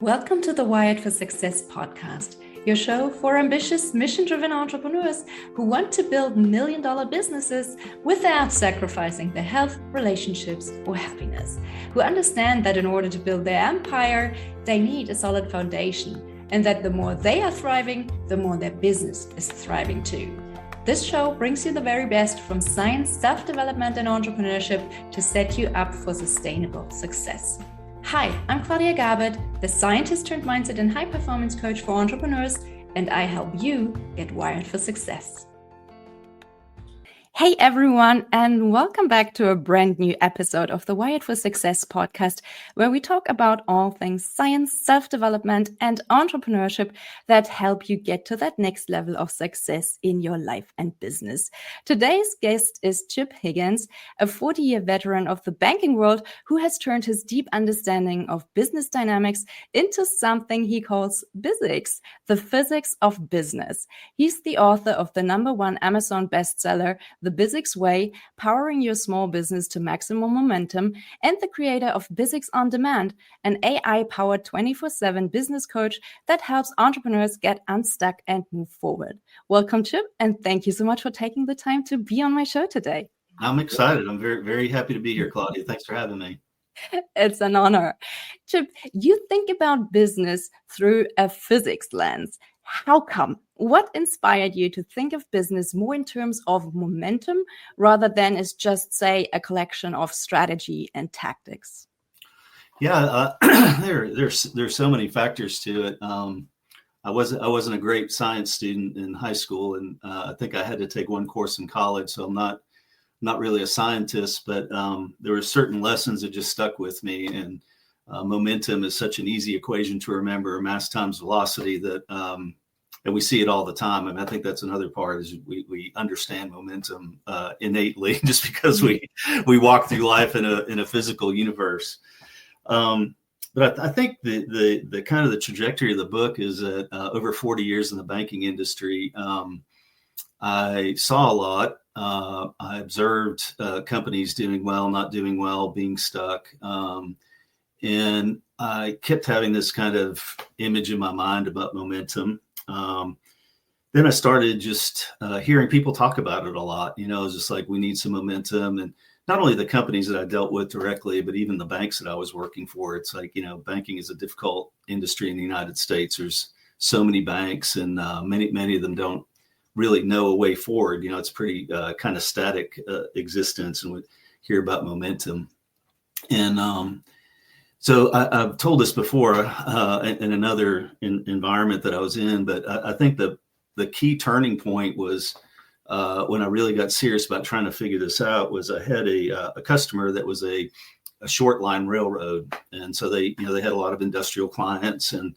Welcome to the Wired for Success podcast, your show for ambitious, mission-driven entrepreneurs who want to build million-dollar businesses without sacrificing their health, relationships, or happiness, who understand that in order to build their empire, they need a solid foundation, and that the more they are thriving, the more their business is thriving too. This show brings you the very best from science, self-development, and entrepreneurship to set you up for sustainable success. Hi, I'm Claudia Garbett, the scientist turned mindset and high performance coach for entrepreneurs, and I help you get wired for success. Hey everyone, and welcome back to a brand new episode of the Wired for Success podcast, where we talk about all things science, self-development, and entrepreneurship that help you get to that next level of success in your life and business. Today's guest is Chip Higgins, a 40-year veteran of the banking world who has turned his deep understanding of business dynamics into something he calls Bizzics, the physics of business. He's the author of the #1 Amazon bestseller, The Bizzics Way, powering your small business to maximum momentum, and the creator of Bizzics On Demand, an AI-powered 24/7 business coach that helps entrepreneurs get unstuck and move forward. Welcome, Chip, and thank you so much for taking the time to be on my show today. I'm excited. I'm very, very happy to be here, Claudia. Thanks for having me. It's an honor. Chip, you think about business through a physics lens. How come? What inspired you to think of business more in terms of momentum rather than as just, say, a collection of strategy and tactics? Yeah, there's so many factors to it. I wasn't a great science student in high school, and I think I had to take one course in college, so I'm not really a scientist. But there were certain lessons that just stuck with me, and momentum is such an easy equation to remember: mass times velocity. And we see it all the time. And I think that's another part is we understand momentum innately just because we walk through life in a physical universe. But I think the kind of the trajectory of the book is that over 40 years in the banking industry, I saw a lot. I observed companies doing well, not doing well, being stuck. And I kept having this kind of image in my mind about momentum. Then I started just hearing people talk about it a lot. It's just like, we need some momentum. And not only the companies that I dealt with directly, but even the banks that I was working for. It's like, banking is a difficult industry in the United States. There's so many banks, and many of them don't really know a way forward. It's pretty kind of static existence, and we hear about momentum. And so I've told this before in another environment that I was in, but I think the key turning point was when I really got serious about trying to figure this out. Was I had a customer that was a short line railroad, and so they had a lot of industrial clients, and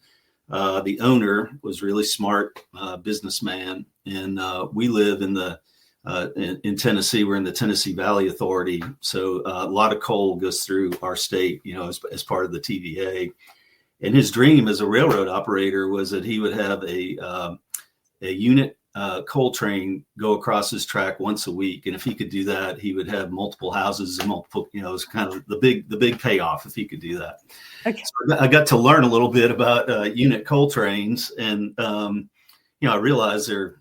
the owner was really smart businessman, and we live in Tennessee. We're in the Tennessee Valley Authority. So a lot of coal goes through our state, as part of the TVA. And his dream as a railroad operator was that he would have a unit coal train go across his track once a week. And if he could do that, he would have multiple houses and multiple, it was kind of the big payoff if he could do that. Okay. So I got to learn a little bit about unit coal trains. And, I realized they're,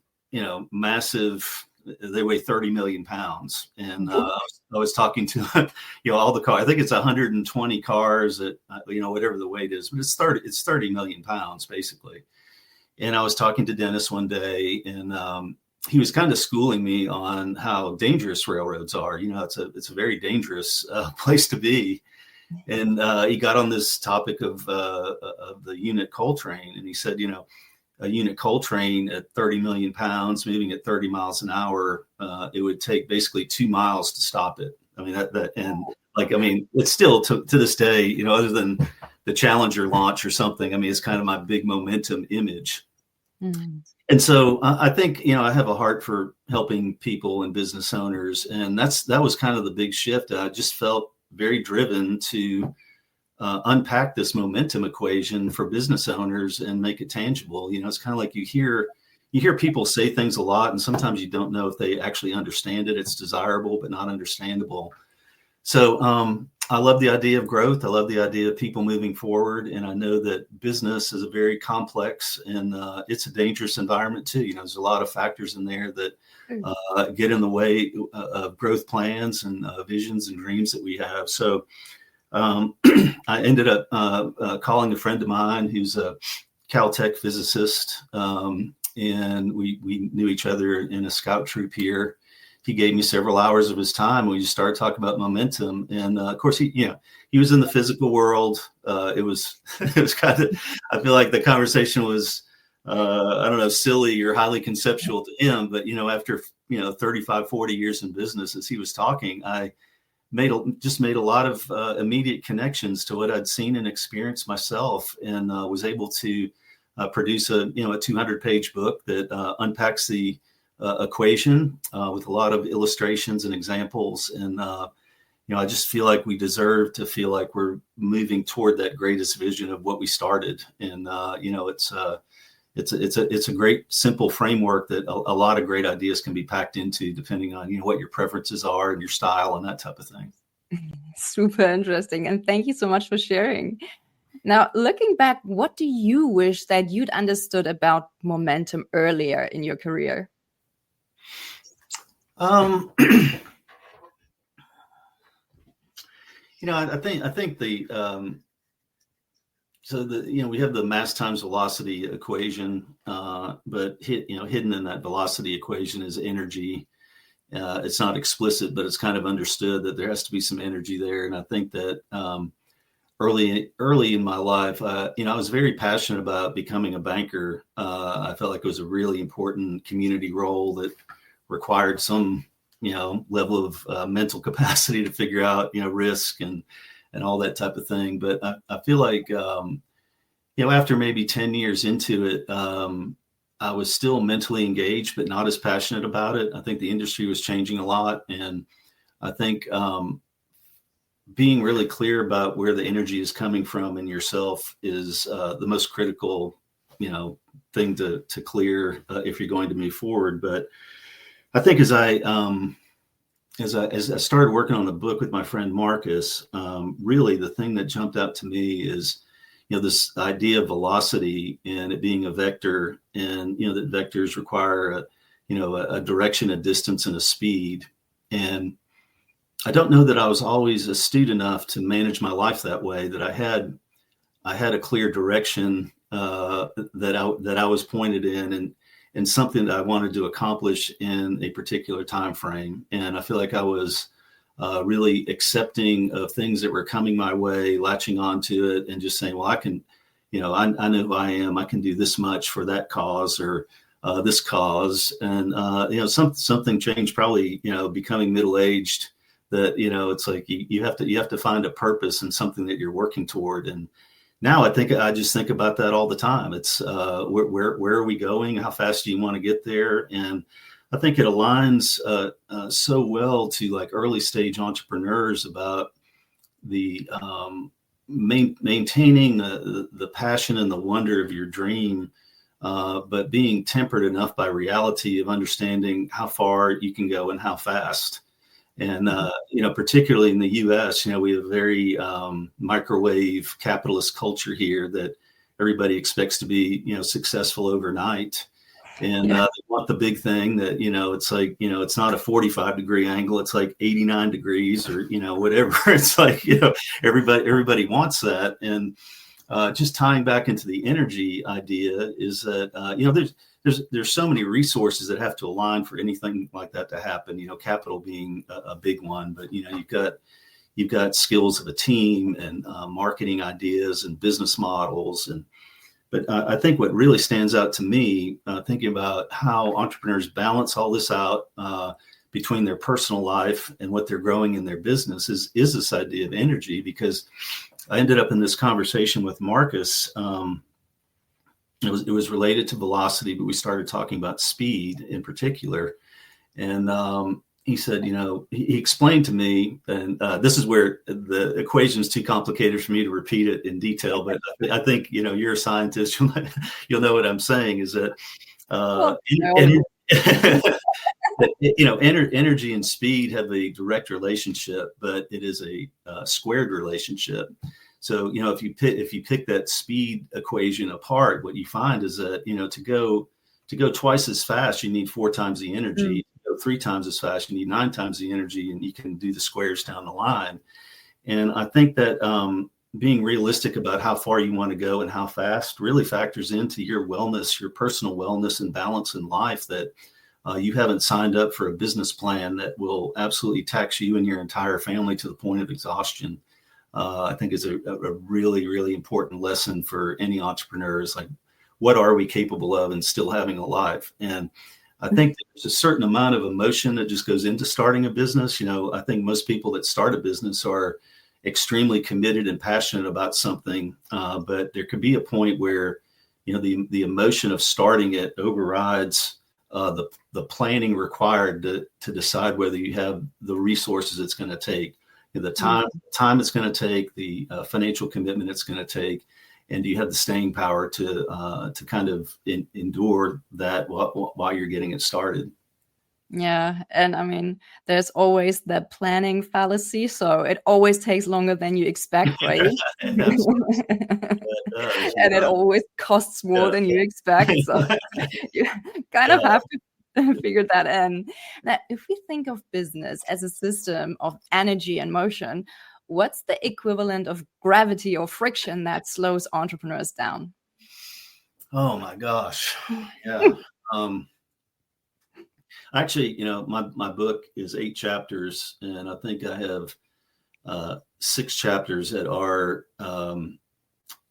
massive. They weigh 30 million pounds. And I was talking to, all the cars. I think it's 120 cars at, whatever the weight is, but it's 30 million pounds basically. And I was talking to Dennis one day, and he was kind of schooling me on how dangerous railroads are. It's a very dangerous place to be. And he got on this topic of the unit coal train. And he said, a unit coal train at 30 million pounds, moving at 30 miles an hour, it would take basically 2 miles to stop it. I mean, it's still to this day, other than the Challenger launch or something, it's kind of my big momentum image. Mm-hmm. And so I think, I have a heart for helping people and business owners. And that was kind of the big shift. I just felt very driven to unpack this momentum equation for business owners and make it tangible. It's kind of like you hear people say things a lot, and sometimes you don't know if they actually understand it. It's desirable, but not understandable. So I love the idea of growth. I love the idea of people moving forward. And I know that business is a very complex and it's a dangerous environment too. There's a lot of factors in there that get in the way of growth plans and visions and dreams that we have. So I ended up calling a friend of mine who's a Caltech physicist. And we knew each other in a scout troop here. He gave me several hours of his time. We just started talking about momentum, and of course, he was in the physical world. It was kind of, I feel like the conversation was, I don't know, silly or highly conceptual to him. But after 35, 40 years in business, as he was talking, I made a lot of immediate connections to what I'd seen and experienced myself, and was able to produce a 200-page book that unpacks the equation with a lot of illustrations and examples. And, I just feel like we deserve to feel like we're moving toward that greatest vision of what we started. And, it's a great, simple framework that a lot of great ideas can be packed into, depending on, what your preferences are and your style and that type of thing. Super interesting. And thank you so much for sharing. Now, looking back, what do you wish that you'd understood about momentum earlier in your career? I think we have the mass times velocity equation, but hidden in that velocity equation is energy. It's not explicit, but it's kind of understood that there has to be some energy there. And I think that early in my life, I was very passionate about becoming a banker. I felt like it was a really important community role that required some, level of mental capacity to figure out, risk and all that type of thing. But I feel like, after maybe 10 years into it, I was still mentally engaged, but not as passionate about it. I think the industry was changing a lot. And I think being really clear about where the energy is coming from in yourself is the most critical, thing to clear if you're going to move forward. But I think as I started working on the book with my friend Marcus, really the thing that jumped out to me is, this idea of velocity and it being a vector, and that vectors require a direction, a distance, and a speed. And I don't know that I was always astute enough to manage my life that way, that I had a clear direction that I was pointed in, and something that I wanted to accomplish in a particular time frame. And I feel like I was really accepting of things that were coming my way, latching onto it, and just saying, well, I can, I know who I am. I can do this much for that cause or this cause. And, something changed, probably, becoming middle-aged, that, it's like you have to find a purpose and something that you're working toward. And now I just think about that all the time. It's where are we going? How fast do you want to get there? And I think it aligns so well to like early stage entrepreneurs about the maintaining the passion and the wonder of your dream, but being tempered enough by reality of understanding how far you can go and how fast. And, particularly in the U.S., we have a very microwave capitalist culture here that everybody expects to be, successful overnight. And they want the big thing that, it's like, it's not a 45-degree angle. It's like 89 degrees or, whatever. It's like, everybody wants that. And just tying back into the energy idea is that, there's so many resources that have to align for anything like that to happen, capital being a big one, but, you've got skills of a team and marketing ideas and business models. But I think what really stands out to me, thinking about how entrepreneurs balance all this out between their personal life and what they're growing in their business is this idea of energy. Because I ended up in this conversation with Marcus. It was related to velocity, but we started talking about speed in particular. And he said, he explained to me, and this is where the equation is too complicated for me to repeat it in detail, but I think, you're a scientist, you'll know what I'm saying is that energy and speed have a direct relationship, but it is a squared relationship. So, if you pick that speed equation apart, what you find is that, to go twice as fast, you need 4 times the energy. To go 3 times as fast, you need 9 times the energy, and you can do the squares down the line. And I think that being realistic about how far you want to go and how fast really factors into your wellness, your personal wellness and balance in life, that you haven't signed up for a business plan that will absolutely tax you and your entire family to the point of exhaustion. I think is a really, really important lesson for any entrepreneurs. Like, what are we capable of and still having a life? And I think there's a certain amount of emotion that just goes into starting a business. I think most people that start a business are extremely committed and passionate about something, but there could be a point where, the emotion of starting it overrides the planning required to decide whether you have the resources it's going to take, the time it's going to take, the financial commitment it's going to take, and do you have the staying power to kind of endure that while you're getting it started? Yeah. And I mean, there's always the planning fallacy. So it always takes longer than you expect, right? And it always costs more than you expect. So you kind of have to figure that in. Now, if we think of business as a system of energy and motion, what's the equivalent of gravity or friction that slows entrepreneurs down? Oh my gosh. Yeah. Actually, my book is 8 chapters, and I think I have 6 chapters that are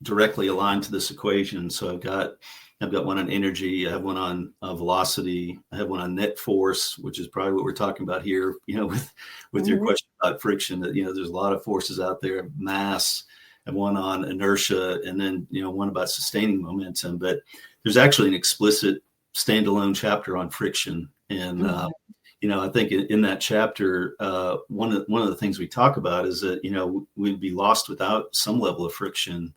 directly aligned to this equation. So I've got one on energy, I have one on velocity, I have one on net force, which is probably what we're talking about here. With your question about friction, that there's a lot of forces out there, mass, and one on inertia, and then one about sustaining momentum. But there's actually an explicit standalone chapter on friction. And, I think in that chapter, one of the things we talk about is that, we'd be lost without some level of friction,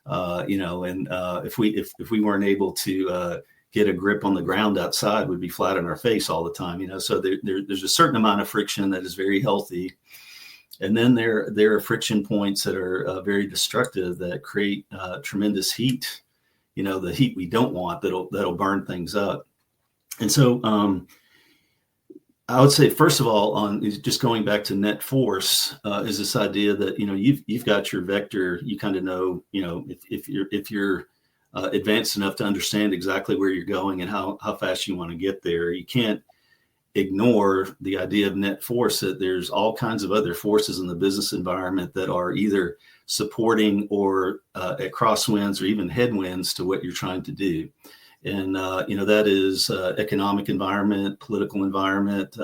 and if we weren't able to get a grip on the ground outside, we'd be flat on our face all the time, so there's a certain amount of friction that is very healthy. And then there are friction points that are very destructive, that create tremendous heat, the heat we don't want, that'll burn things up. And so I would say, first of all, on just going back to net force, is this idea that you've got your vector. You kind of know, if you're advanced enough to understand exactly where you're going and how fast you want to get there. You can't ignore the idea of net force, that there's all kinds of other forces in the business environment that are either supporting or at crosswinds or even headwinds to what you're trying to do. And, that is economic environment, political environment,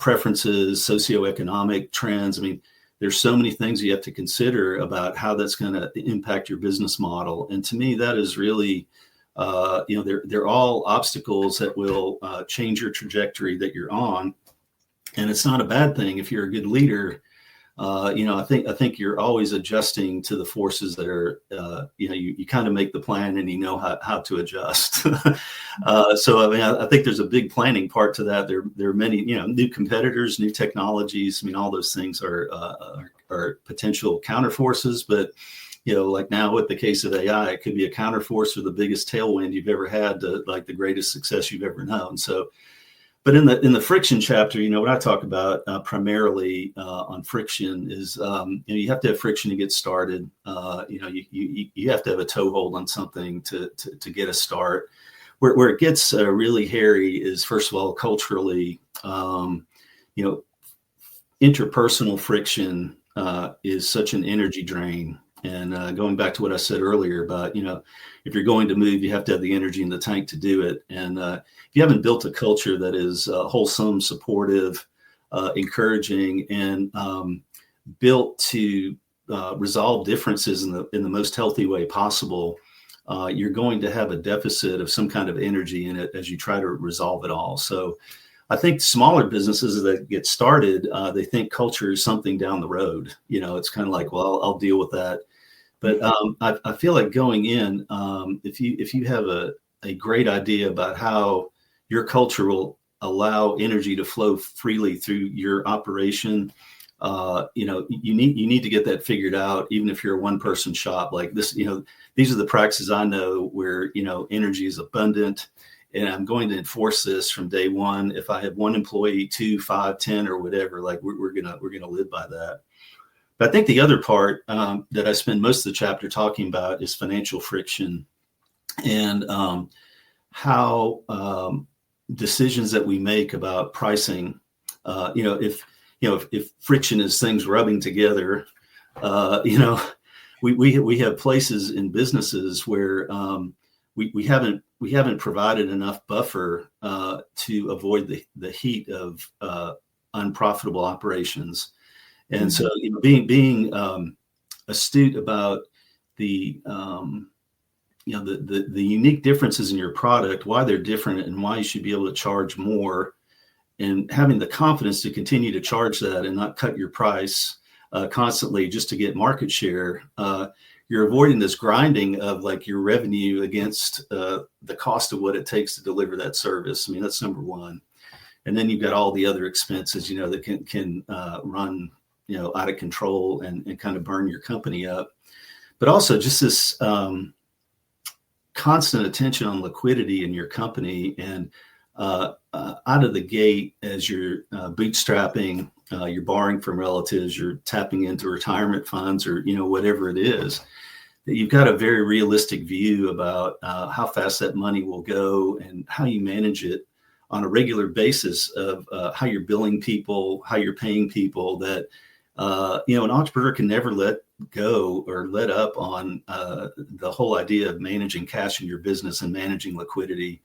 preferences, socioeconomic trends. I mean, there's so many things you have to consider about how that's going to impact your business model. And to me, that is really, they're all obstacles that will change your trajectory that you're on. And it's not a bad thing if you're a good leader. I think you're always adjusting to the forces that are, you kind of make the plan and how to adjust. So, I mean, I think there's a big planning part to that. There are many, new competitors, new technologies. I mean, all those things are potential counter forces, but, like now with the case of AI, it could be a counter force or the biggest tailwind you've ever had to like the greatest success you've ever known. So, but in the friction chapter, what I talk about primarily on friction is, you have to have friction to get started. You have to have a toehold on something to get a start. Where it gets really hairy is, first of all, culturally, interpersonal friction is such an energy drain. And going back to what I said earlier about, if you're going to move, you have to have the energy in the tank to do it. And if you haven't built a culture that is wholesome, supportive, encouraging, and built to resolve differences in the most healthy way possible, you're going to have a deficit of some kind of energy in it as you try to resolve it all. So I think smaller businesses that get started, they think culture is something down the road. It's kind of like, well, I'll deal with that. But I feel like going in, if you have a great idea about how your culture will allow energy to flow freely through your operation. You need to get that figured out, even if you're a one person shop like this. These are the practices I know where, energy is abundant, and I'm going to enforce this from day one. If I have one employee, 2, 5, 10, or whatever, like we're gonna live by that. But I think the other part that I spend most of the chapter talking about is financial friction, and how decisions that we make about pricing, if friction is things rubbing together, we have places in businesses where we haven't provided enough buffer to avoid the heat of unprofitable operations. And so, being astute about the the unique differences in your product, why they're different, and why you should be able to charge more, and having the confidence to continue to charge that and not cut your price constantly just to get market share. You're avoiding this grinding of like your revenue against the cost of what it takes to deliver that service. I mean, that's number one. And then you've got all the other expenses, that can run, out of control and kind of burn your company up. But also just this constant attention on liquidity in your company, and out of the gate, as you're bootstrapping, you're borrowing from relatives, you're tapping into retirement funds, or whatever it is, that you've got a very realistic view about how fast that money will go and how you manage it on a regular basis of how you're billing people, how you're paying people. That an entrepreneur can never let go or let up on the whole idea of managing cash in your business and managing liquidity.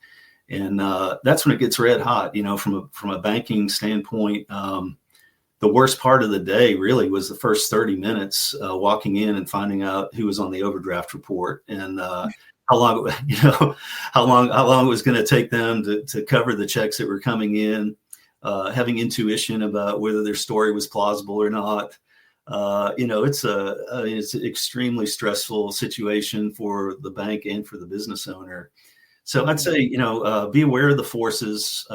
And that's when it gets red hot. From a banking standpoint, the worst part of the day really was the first 30 minutes walking in and finding out who was on the overdraft report, and how long it was going to take them to cover the checks that were coming in, having intuition about whether their story was plausible or not. It's an extremely stressful situation for the bank and for the business owner. So I'd say, be aware of the forces.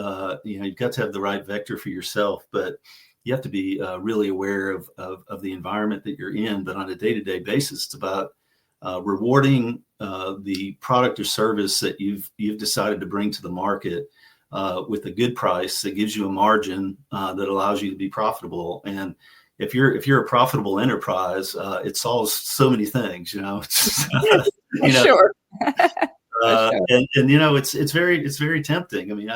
You've got to have the right vector for yourself, but you have to be really aware of the environment that you're in. But on a day-to-day basis, it's about rewarding the product or service that you've decided to bring to the market with a good price that gives you a margin that allows you to be profitable. And if you're a profitable enterprise, it solves so many things. Sure. And it's very tempting. I mean,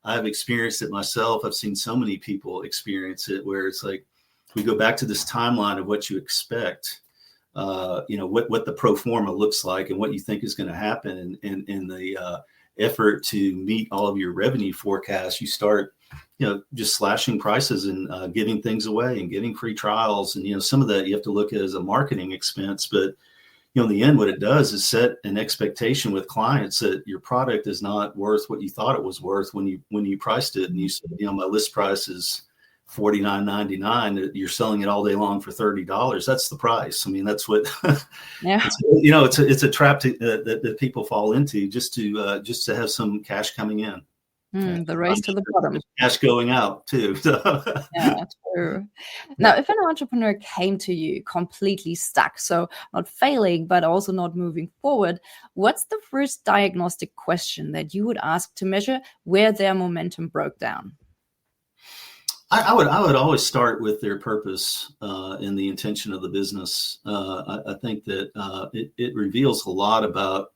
I've experienced it myself. I've seen so many people experience it, where it's like we go back to this timeline of what you expect, what the pro forma looks like and what you think is going to happen, and in the effort to meet all of your revenue forecasts, you start just slashing prices and giving things away and giving free trials, and some of that you have to look at as a marketing expense. But in the end, what it does is set an expectation with clients that your product is not worth what you thought it was worth when you priced it. And you said, my list price is $49.99. You're selling it all day long for $30. That's the price. I mean, that's what. Yeah. It's a trap that people fall into just to have some cash coming in. The race to the bottom. Cash going out too. Yeah, true. Now, if an entrepreneur came to you completely stuck, so not failing, but also not moving forward, what's the first diagnostic question that you would ask to measure where their momentum broke down? I would always start with their purpose and the intention of the business. I think that it reveals a lot about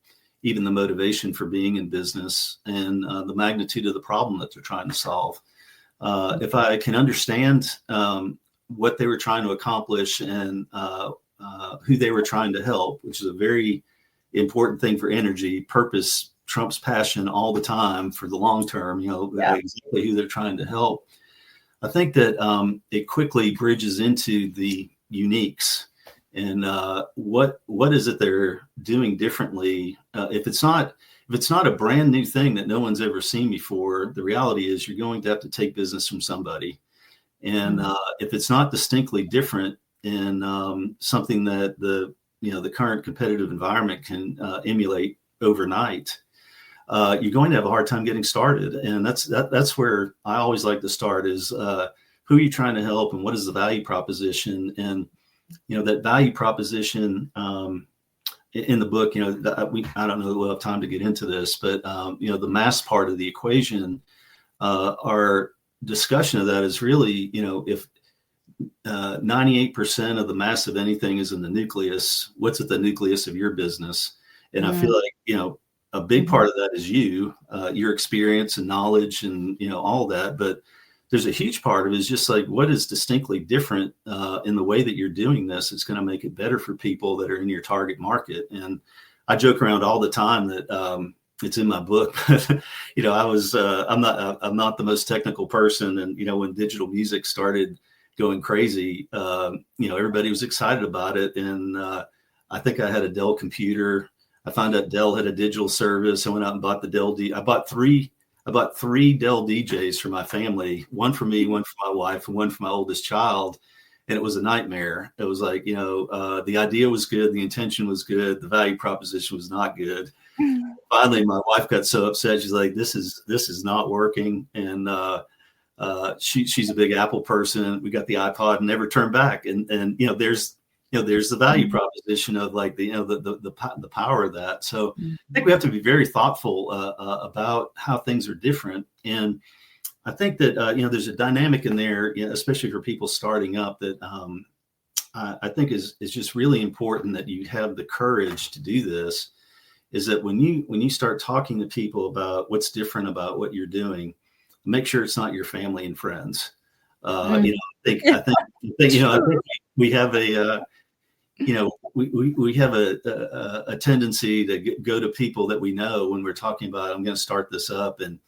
even the motivation for being in business and the magnitude of the problem that they're trying to solve. If I can understand what they were trying to accomplish and who they were trying to help, which is a very important thing for energy. Purpose trumps passion all the time for the long term, exactly who they're trying to help. I think that it quickly bridges into the uniques. And what is it they're doing differently? If it's not a brand new thing that no one's ever seen before, the reality is you're going to have to take business from somebody. And if it's not distinctly different in something that the current competitive environment can emulate overnight, you're going to have a hard time getting started. And that's where I always like to start is who are you trying to help and what is the value proposition? And, that value proposition in the book, I don't know that we'll have time to get into this, but, the mass part of the equation, our discussion of that is really, if 98% of the mass of anything is in the nucleus, what's at the nucleus of your business? And I feel like, a big part of that is your experience and knowledge and, all that. But there's a huge part of it is just like, what is distinctly different in the way that you're doing this? It's going to make it better for people that are in your target market. And I joke around all the time that it's in my book. I'm not the most technical person. And, when digital music started going crazy, everybody was excited about it. And I think I had a Dell computer. I found out Dell had a digital service. I went out and bought the Dell. I bought three Dell DJs for my family, one for me, one for my wife, and one for my oldest child. And it was a nightmare. It was like, the idea was good. The intention was good. The value proposition was not good. Finally, my wife got so upset. She's like, this is not working. And she's a big Apple person. We got the iPod and never turned back. And there's the value proposition of like the power of that. So I think we have to be very thoughtful about how things are different. And I think that there's a dynamic in there, especially for people starting up, that I think is just really important that you have the courage to do this. Is that when you start talking to people about what's different about what you're doing, make sure it's not your family and friends. I think we have we have a tendency to go to people that we know when we're talking about, I'm going to start this up, and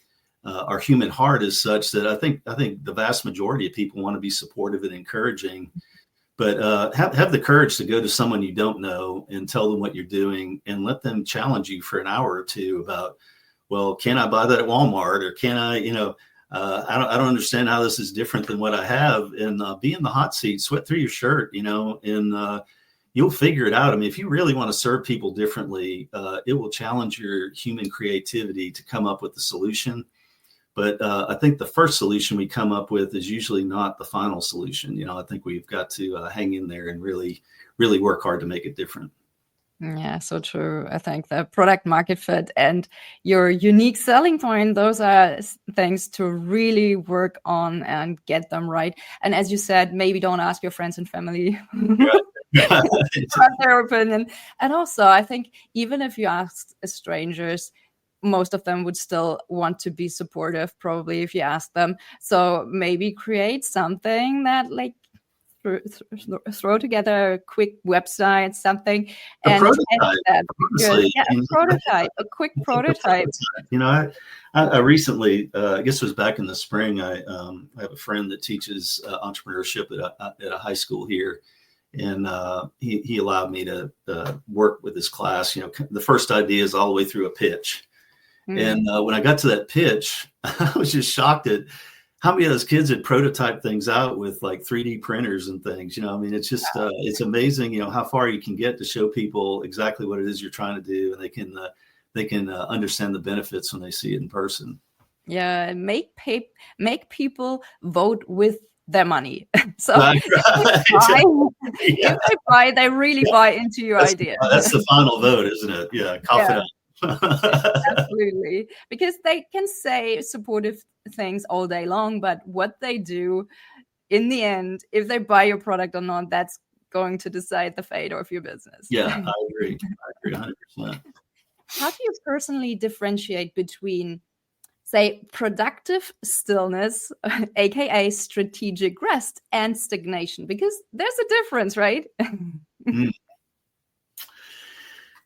our human heart is such that I think the vast majority of people want to be supportive and encouraging, but have the courage to go to someone you don't know and tell them what you're doing and let them challenge you for an hour or two about, well, can I buy that at Walmart, or can I, I don't understand how this is different than what I have, and be in the hot seat, sweat through your shirt, and you'll figure it out. I mean, if you really want to serve people differently, it will challenge your human creativity to come up with the solution. But I think the first solution we come up with is usually not the final solution. I think we've got to hang in there and really, really work hard to make it different. Yeah, so true. I think the product market fit and your unique selling point, those are things to really work on and get them right. And as you said, maybe don't ask your friends and family their opinion. And also, I think even if you ask strangers, most of them would still want to be supportive, probably, if you ask them. So maybe create something that throw together a quick website, something, and a quick prototype. I recently, I guess it was back in the spring, I have a friend that teaches entrepreneurship at a high school here. And he allowed me to work with his class. The first idea is all the way through a pitch. And when I got to that pitch, I was just shocked at how many of those kids had prototyped things out with like 3D printers and things. It's just it's amazing, how far you can get to show people exactly what it is you're trying to do, and they can understand the benefits when they see it in person. Yeah, make people vote with their money. So if they buy, they really buy into your idea. That's the final vote, isn't it? Yeah, confident. Absolutely, because they can say supportive things all day long, but what they do in the end, if they buy your product or not, that's going to decide the fate of your business. Yeah, I agree 100%. How do you personally differentiate between, say, productive stillness, aka strategic rest, and stagnation? Because there's a difference, right?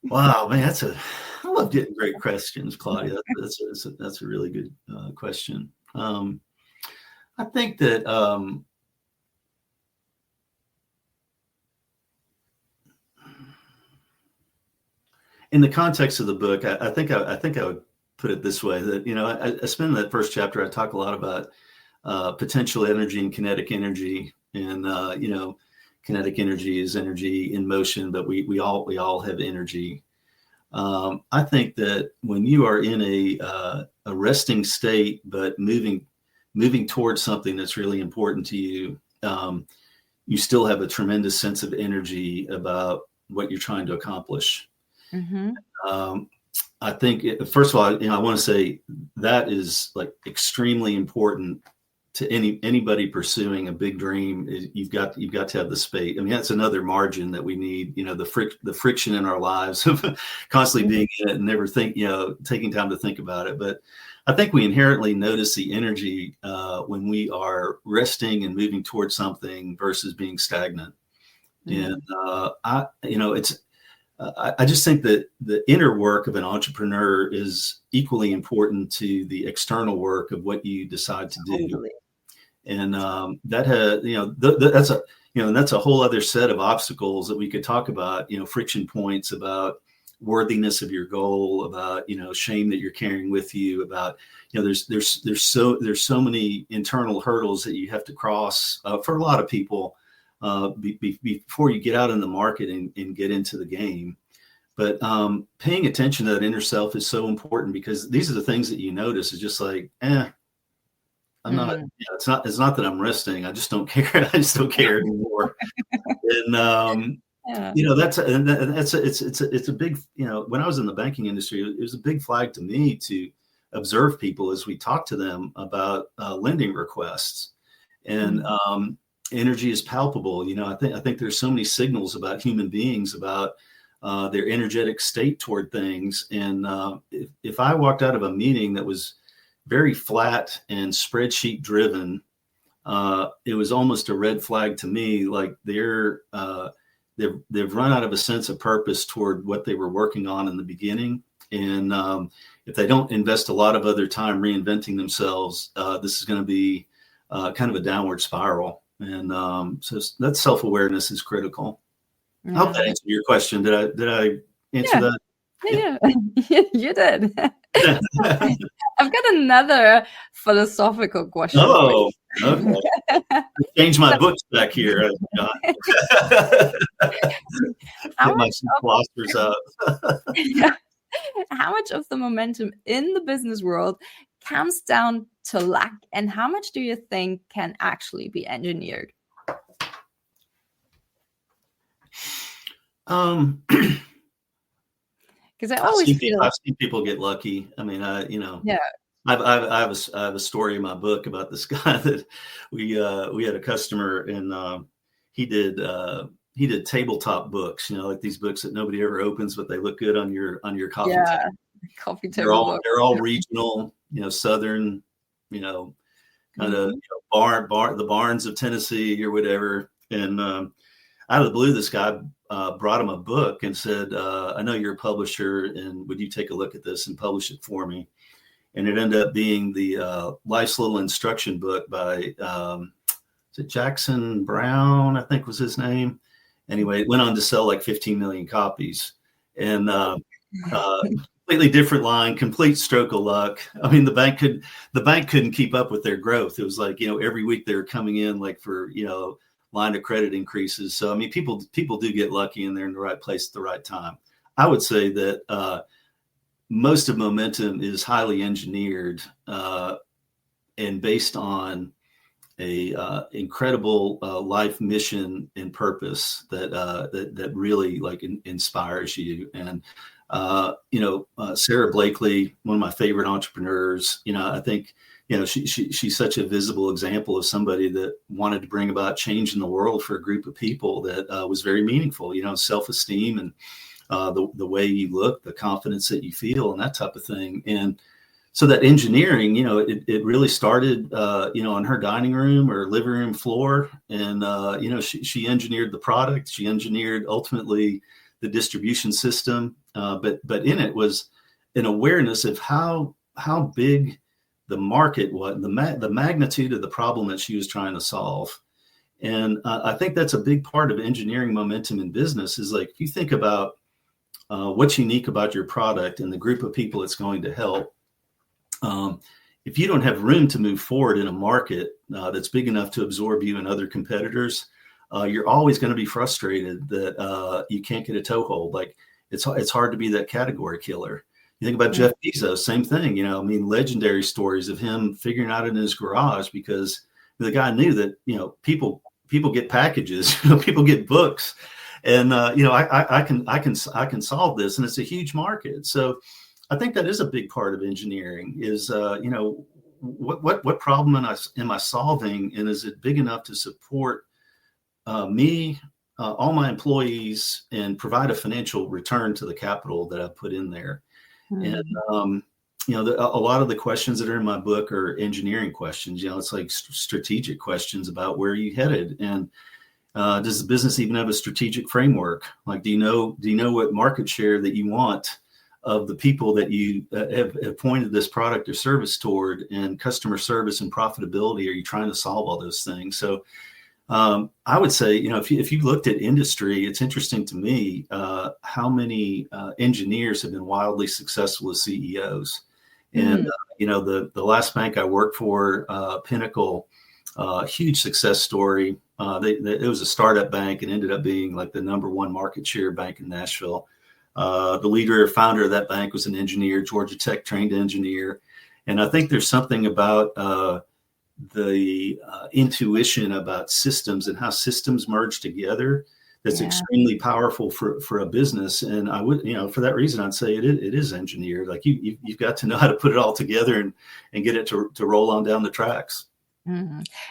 Wow, man, I love getting great questions, Claudia. That's a really good question. I think that in the context of the book, I think I would put it this way: that I spend that first chapter, I talk a lot about potential energy and kinetic energy, and kinetic energy is energy in motion, but we all have energy. I think that when you are in a resting state, but moving towards something that's really important to you, you still have a tremendous sense of energy about what you're trying to accomplish. Mm-hmm. I think, first of all, I want to say that is like extremely important to anybody pursuing a big dream. You've got to have the space. I mean, that's another margin that we need. The friction in our lives of constantly being in it and never taking time to think about it. But I think we inherently notice the energy when we are resting and moving towards something versus being stagnant. Mm-hmm. And I just think that the inner work of an entrepreneur is equally important to the external work of what you decide to do. Totally. And that's a whole other set of obstacles that we could talk about, friction points about worthiness of your goal, about, shame that you're carrying with you, about, there's so many internal hurdles that you have to cross for a lot of people before you get out in the market and get into the game. But paying attention to that inner self is so important, because these are the things that you notice. It's just like, I'm not, it's not that I'm resting. I just don't care. I just don't care anymore. And, it's a big, when I was in the banking industry, it was a big flag to me to observe people as we talk to them about lending requests. And energy is palpable. I think there's so many signals about human beings, about their energetic state toward things. And if I walked out of a meeting that was very flat and spreadsheet driven, it was almost a red flag to me. Like they've run out of a sense of purpose toward what they were working on in the beginning. And if they don't invest a lot of other time reinventing themselves, this is going to be kind of a downward spiral. And so that self-awareness is critical. I hope that answered your question. Did I answer that? Yeah. You did. I've got another philosophical question. Oh, okay. Change my books back here. Get my philosophers out. How much of the momentum in the business world comes down to luck, and how much do you think can actually be engineered? Because I've seen people get lucky. I mean, I have a story in my book about this guy that we had a customer, and he did tabletop books, like these books that nobody ever opens, but they look good on your coffee table. Coffee table. They're all regional, Southern, kind of the barns of Tennessee or whatever. And out of the blue, this guy brought him a book and said, I know you're a publisher, and would you take a look at this and publish it for me? And it ended up being the Life's Little Instruction book by, is it Jackson Brown, I think was his name. Anyway, it went on to sell like 15 million copies. And completely different line, complete stroke of luck. I mean, the bank couldn't keep up with their growth. It was like, every week they were coming in like for, line of credit increases. So, I mean, people do get lucky, and they're in the right place at the right time. I would say that most of momentum is highly engineered and based on a incredible life mission and purpose that really like inspires you. And Sarah Blakely, one of my favorite entrepreneurs, I think, she's such a visible example of somebody that wanted to bring about change in the world for a group of people that was very meaningful, self-esteem and the way you look, the confidence that you feel, and that type of thing. And so that engineering, it really started, on her dining room or living room floor. And, she engineered the product. She engineered ultimately the distribution system. But in it was an awareness of how big the market was, the magnitude of the problem that she was trying to solve. And I think that's a big part of engineering momentum in business, is like, if you think about what's unique about your product and the group of people it's going to help, if you don't have room to move forward in a market that's big enough to absorb you and other competitors, you're always going to be frustrated that you can't get a toehold. Like, it's hard to be that category killer. You think about Jeff Bezos, same thing. You know, I mean, legendary stories of him figuring out in his garage because the guy knew that, you know, people get packages, you know, people get books, and you know, I can solve this, and it's a huge market. So I think that is a big part of engineering is, you know, what problem am I solving, and is it big enough to support me, all my employees, and provide a financial return to the capital that I put in there. And, you know, a lot of the questions that are in my book are engineering questions. You know, it's like strategic questions about where you headed. And does the business even have a strategic framework? Like, do you know what market share that you want of the people that you have pointed this product or service toward, and customer service and profitability? Are you trying to solve all those things? So I would say, you know, if you looked at industry, it's interesting to me how many engineers have been wildly successful as CEOs. And you know, the last bank I worked for, Pinnacle, huge success story. It was a startup bank and ended up being like the #1 market share bank in Nashville. The founder of that bank was an engineer, Georgia Tech trained engineer, and I think there's something about the intuition about systems and how systems merge together that's extremely powerful for a business. And I would, you know, for that reason, I'd say it is engineered. Like you've got to know how to put it all together and get it to roll on down the tracks.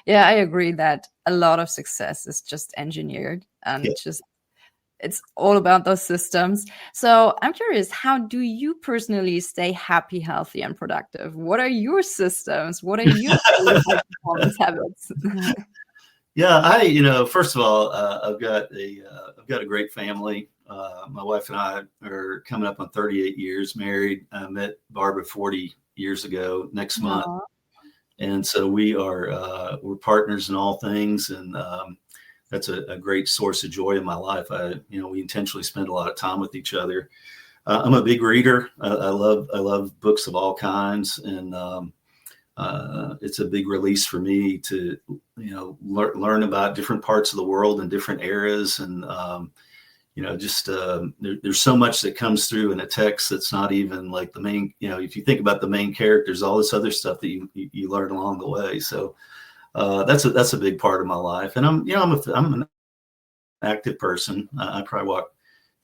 Yeah, I agree that a lot of success is just engineered, and it's all about those systems. So I'm curious, how do you personally stay happy, healthy, and productive? What are your systems? What are your high performance habits? Yeah, you know, first of all, I've got a great family. My wife and I are coming up on 38 years married. I met Barbara 40 years ago next month. And so we're partners in all things. And, that's a great source of joy in my life. You know, we intentionally spend a lot of time with each other. I'm a big reader. I love books of all kinds, and it's a big release for me to, you know, learn about different parts of the world and different eras, and you know, just there's so much that comes through in a text that's not even like the main. You know, if you think about the main characters, all this other stuff that you learn along the way. So. That's a big part of my life, and I'm an active person. I probably walk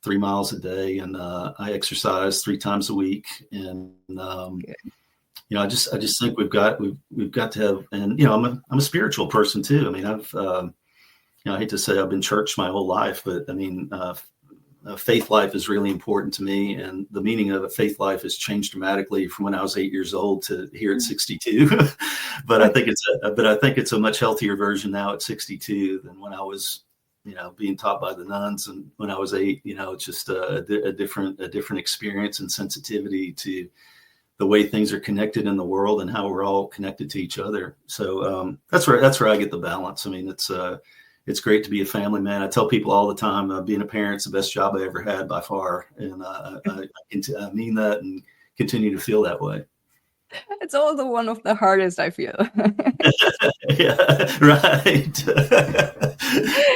3 miles a day, and I exercise 3 times a week. And you know, I just think we've got to have, and you know, I'm a spiritual person too. I mean, you know, I hate to say I've been churched my whole life, but I mean, faith life is really important to me, and the meaning of a faith life has changed dramatically from when I was 8 years old to here at 62. But I think it's a much healthier version now at 62 than when I was, you know, being taught by the nuns, and when I was 8. You know, it's just a different experience and sensitivity to the way things are connected in the world and how we're all connected to each other. So that's where I get the balance. I mean, it's great to be a family man. I tell people all the time, being a parent's the best job I ever had by far. And I mean that and continue to feel that way. It's also one of the hardest, I feel. Yeah, right.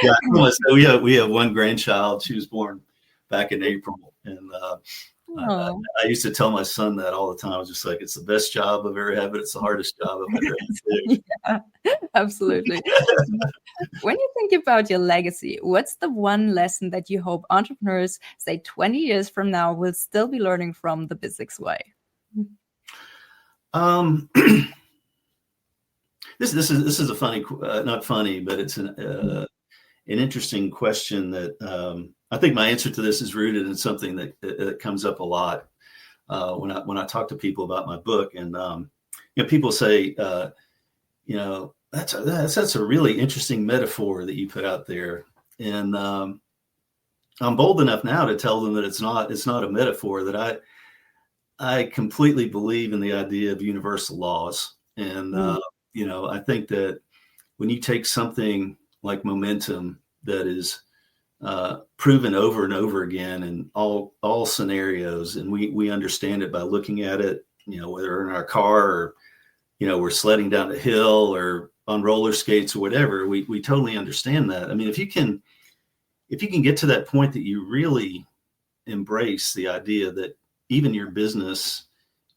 Yeah. So we have one grandchild. She was born back in April. And I used to tell my son that all the time. I was just like, it's the best job I've ever had, but it's the hardest job I've ever had. Yeah, absolutely. When you think about your legacy, what's the one lesson that you hope entrepreneurs, say 20 years from now, will still be learning from the Bizzics Way? This is a funny, not funny, but it's an interesting question that I think my answer to this is rooted in something that comes up a lot when I talk to people about my book. And you know, people say, you know, that's a really interesting metaphor that you put out there. And I'm bold enough now to tell them that it's not a metaphor, that I completely believe in the idea of universal laws. And you know, I think that when you take something like momentum that is proven over and over again in all scenarios, and we understand it by looking at it, you know, whether in our car or, you know, we're sledding down a hill or on roller skates or whatever, we totally understand that. I mean, if you can get to that point that you really embrace the idea that even your business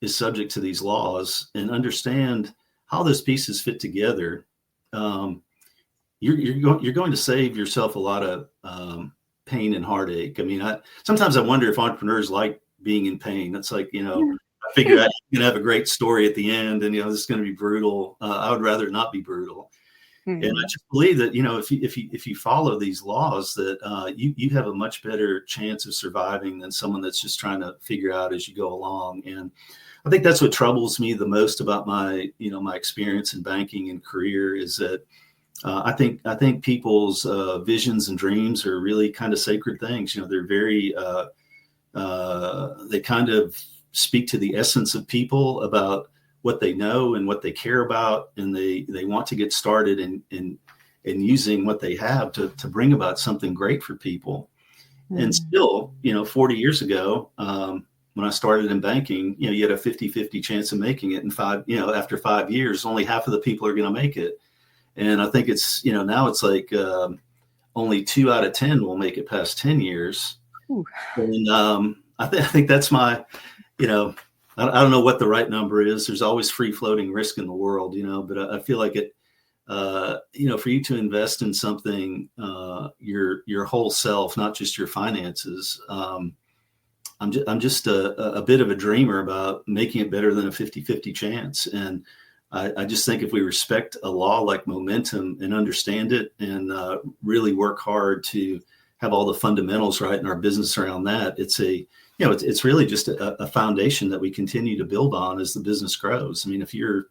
is subject to these laws and understand how those pieces fit together, you're going to save yourself a lot of pain and heartache. I mean, sometimes I wonder if entrepreneurs like being in pain. It's like, I figure out you're going to have a great story at the end, and this is going to be brutal. I would rather not be brutal. And I just believe that, if you follow these laws, that you have a much better chance of surviving than someone that's just trying to figure out as you go along. And I think that's what troubles me the most about my experience in banking and career is that I think people's visions and dreams are really kind of sacred things. They're very they kind of speak to the essence of people about what they know and what they care about, and they want to get started in using what they have to bring about something great for people. And still, 40 years ago, when I started in banking, you had a 50-50 chance of making it. And after 5 years, only half of the people are going to make it. And I think it's, now it's like only 2 out of 10 will make it past 10 years. Ooh. And I think that's my, I don't know what the right number is. There's always free floating risk in the world, but I feel like it, for you to invest in something, your whole self, not just your finances. I'm just a bit of a dreamer about making it better than a 50-50 chance. And I just think if we respect a law like momentum and understand it and really work hard to have all the fundamentals right in our business around that, it's really just a foundation that we continue to build on as the business grows. I mean, if you're,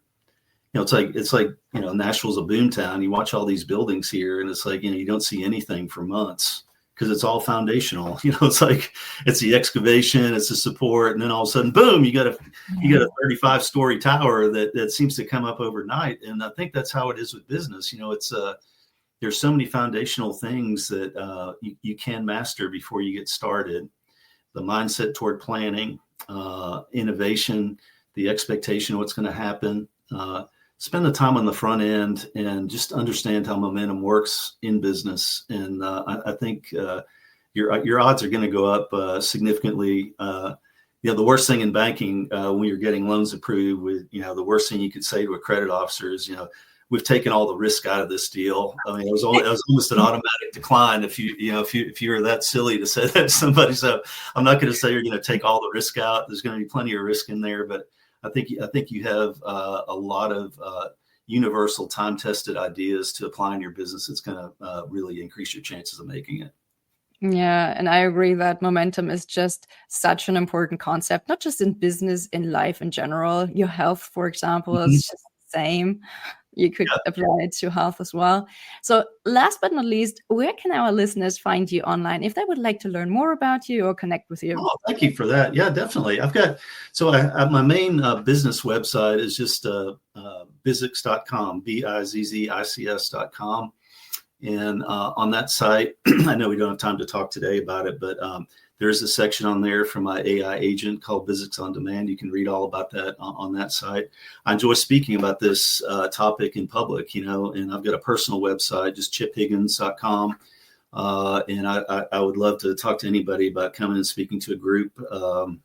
it's like Nashville's a boom town. You watch all these buildings here, and it's like, you don't see anything for months because it's all foundational. It's like it's the excavation, it's the support, and then all of a sudden, boom, you got a 35-story tower that seems to come up overnight. And I think that's how it is with business. It's there's so many foundational things that you can master before you get started. The mindset toward planning, innovation, the expectation of what's going to happen. Spend the time on the front end and just understand how momentum works in business. And I think your odds are going to go up significantly. The worst thing in banking when you're getting loans approved, the worst thing you could say to a credit officer is, we've taken all the risk out of this deal. I mean, it was almost an automatic decline if you were that silly to say that to somebody. So I'm not going to say you're going to take all the risk out. There's going to be plenty of risk in there, but I think you have a lot of universal time-tested ideas to apply in your business. It's going to really increase your chances of making it. Yeah, and I agree that momentum is just such an important concept, not just in business, in life in general. Your health, for example, is just the same. You could apply it to health as well. So last but not least, where can our listeners find you online if they would like to learn more about you or connect with you? Oh, thank you for that. Yeah, definitely. I my main business website is just Bizzics.com, Bizzics.com. And on that site, I know we don't have time to talk today about it, but there's a section on there for my AI agent called Bizzics On Demand. You can read all about that on that site. I enjoy speaking about this topic in public, and I've got a personal website, just chiphiggins.com. And I would love to talk to anybody about coming and speaking to a group, when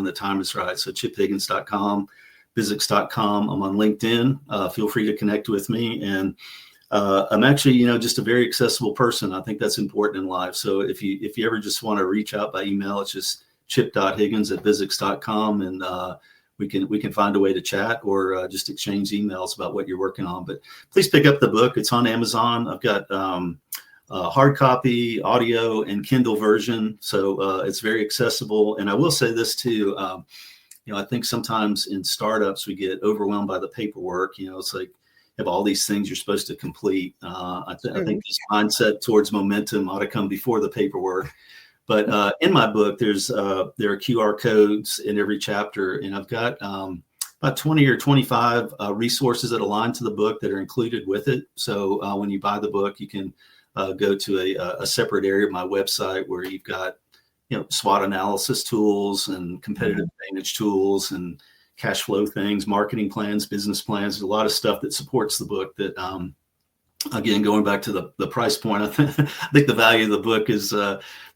the time is right. So chiphiggins.com, Bizzics.com. I'm on LinkedIn. Feel free to connect with me. And I'm actually, just a very accessible person. I think that's important in life. So if you ever just want to reach out by email, it's just chip.higgins@bizzics.com, and we can find a way to chat or just exchange emails about what you're working on. But please pick up the book. It's on Amazon. I've got hard copy, audio, and Kindle version. So it's very accessible. And I will say this too. I think sometimes in startups we get overwhelmed by the paperwork. It's like, have all these things you're supposed to complete. I think this mindset towards momentum ought to come before the paperwork. But in my book, there are QR codes in every chapter, and I've got about 20 or 25 resources that align to the book that are included with it. So when you buy the book, you can go to a separate area of my website where you've got SWOT analysis tools and competitive advantage tools and cash flow things, marketing plans, business plans. There's a lot of stuff that supports the book that again, going back to the price point, I think the value of the book is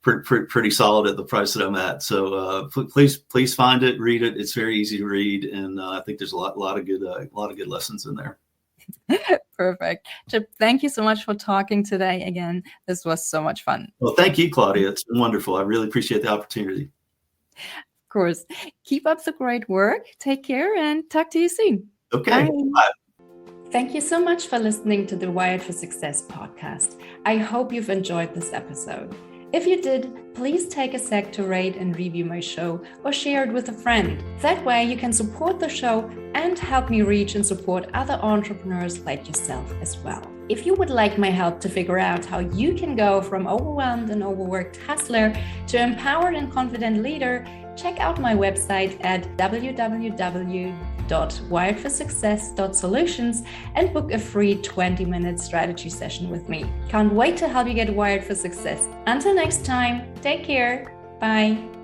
pretty solid at the price that I'm at. So please find it, read it. It's very easy to read, and I think there's a lot of good lessons in there. Perfect. Chip, thank you so much for talking today again. This was so much fun. Well, thank you, Claudia. It's been wonderful. I really appreciate the opportunity. Of course. Keep up the great work. Take care and talk to you soon. Okay. Bye. Thank you so much for listening to the Wired for Success podcast. I hope you've enjoyed this episode. If you did, please take a sec to rate and review my show or share it with a friend. That way you can support the show and help me reach and support other entrepreneurs like yourself as well. If you would like my help to figure out how you can go from overwhelmed and overworked hustler to empowered and confident leader, check out my website at www.wiredforsuccess.solutions and book a free 20-minute strategy session with me. Can't wait to help you get wired for success. Until next time, take care. Bye.